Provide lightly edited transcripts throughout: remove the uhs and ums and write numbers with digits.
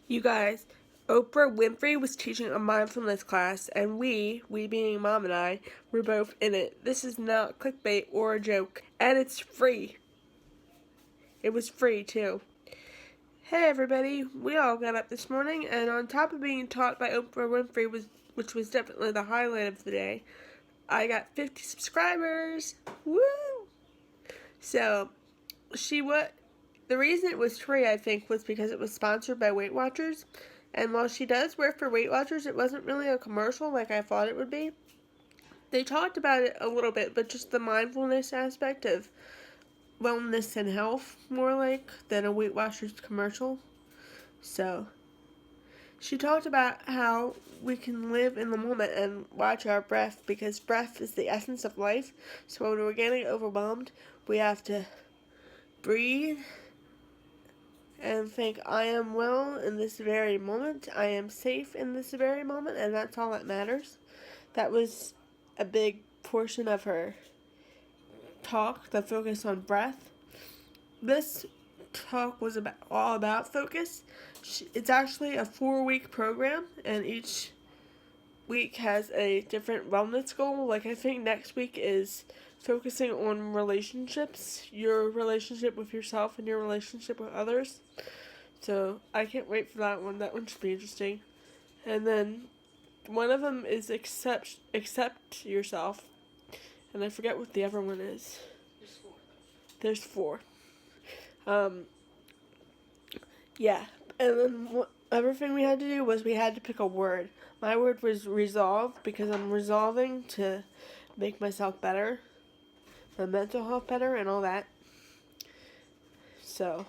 You guys, Oprah Winfrey was teaching a mindfulness class, and we being Mom and I, were both in it. This is not clickbait or a joke, and it's free. It was free, too. Hey everybody, we all got up this morning, and on top of being taught by Oprah Winfrey, which was definitely the highlight of the day, I got 50 subscribers. Woo! So, the reason it was free, I think, was because it was sponsored by Weight Watchers. And while she does work for Weight Watchers, it wasn't really a commercial like I thought it would be. They talked about it a little bit, but just the mindfulness aspect of wellness and health, more like, than a Weight Watchers commercial. So, she talked about how we can live in the moment and watch our breath, because breath is the essence of life. So when we're getting overwhelmed, we have to breathe and think, I am well in this very moment, I am safe in this very moment, and that's all that matters. That was a big portion of her talk, the focus on breath. This talk was all about focus. It's actually a 4-week program, and each week has a different wellness goal. Like, I think next week is focusing on relationships, your relationship with yourself and your relationship with others. So I can't wait for that one. That one should be interesting. And then one of them is accept yourself, and I forget what the other one is. There's four. Yeah. And then everything we had to do was we had to pick a word. My word was resolve, because I'm resolving to make myself better, my mental health better, and all that. So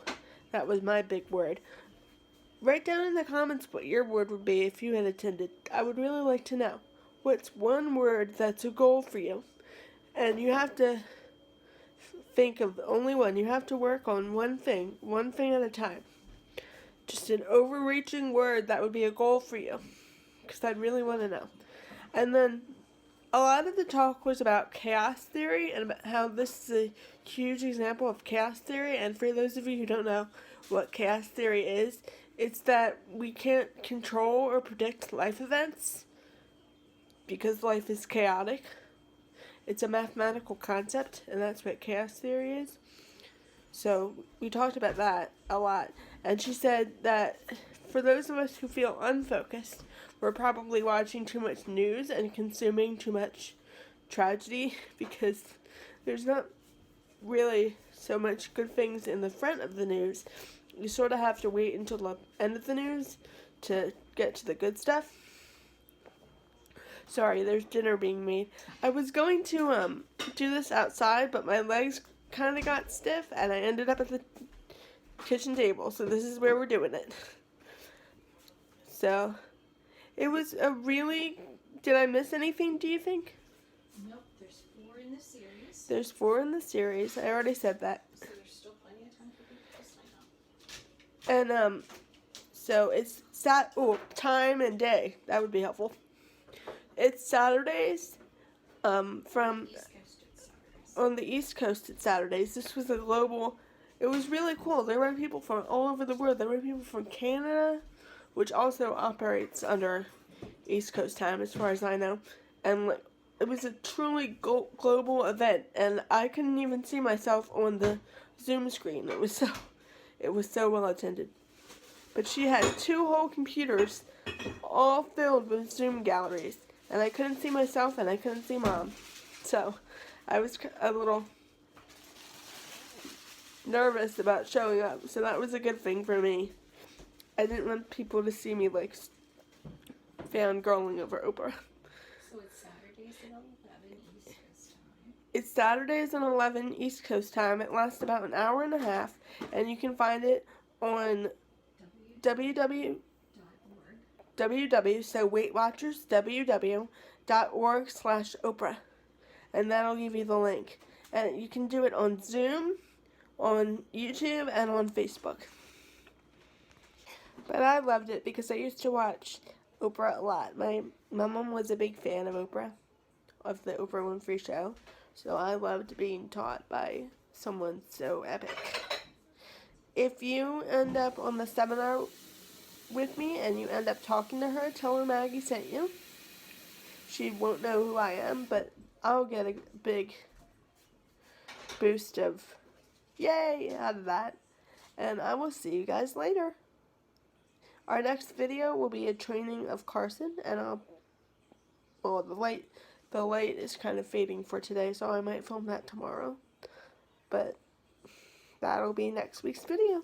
that was my big word. Write down in the comments what your word would be if you had attended. I would really like to know. What's one word that's a goal for you? And you have to think of only one. You have to work on one thing at a time. Just an overreaching word that would be a goal for you, because I'd really want to know. And then a lot of the talk was about chaos theory and about how this is a huge example of chaos theory. And for those of you who don't know what chaos theory is, it's that we can't control or predict life events because life is chaotic. It's a mathematical concept, and that's what chaos theory is. So we talked about that a lot. And she said that for those of us who feel unfocused, we're probably watching too much news and consuming too much tragedy, because there's not really so much good things in the front of the news. You sort of have to wait until the end of the news to get to the good stuff. Sorry, there's dinner being made. I was going to do this outside, but my legs kind of got stiff, and I ended up at the kitchen table, so this is where we're doing it. So, it was a really... Did I miss anything, do you think? Nope, there's 4 in the series. There's 4 in the series. I already said that. So there's still plenty of time for people to sign up. And, so it's time and day. That would be helpful. It's Saturdays, from... East Coast it's Saturdays. On the East Coast, it's Saturdays. This was a global... It was really cool. There were people from all over the world. There were people from Canada, which also operates under East Coast time, as far as I know. And it was a truly global event, and I couldn't even see myself on the Zoom screen. It was so well attended. But she had 2 whole computers, all filled with Zoom galleries, and I couldn't see myself, and I couldn't see Mom. So I was a little nervous about showing up, so that was a good thing for me. I didn't want people to see me like fangirling over Oprah. So it's Saturdays at 11 East Coast time. It's Saturdays at 11 East Coast time. It lasts about an hour and a half, and you can find it on www, so Weight Watchers, www.org/Oprah, and that'll give you the link. And you can do it on Zoom, on YouTube, and on Facebook. But I loved it because I used to watch Oprah a lot. My mom was a big fan of Oprah, of the Oprah Winfrey Show, so I loved being taught by someone so epic. If you end up on the seminar with me and you end up talking to her, tell her Maggie sent you. She won't know who I am, but I'll get a big boost of yay out of that. And I will see you guys later. Our next video will be a training of Carson, and the light is kind of fading for today, so I might film that tomorrow. But that'll be next week's video.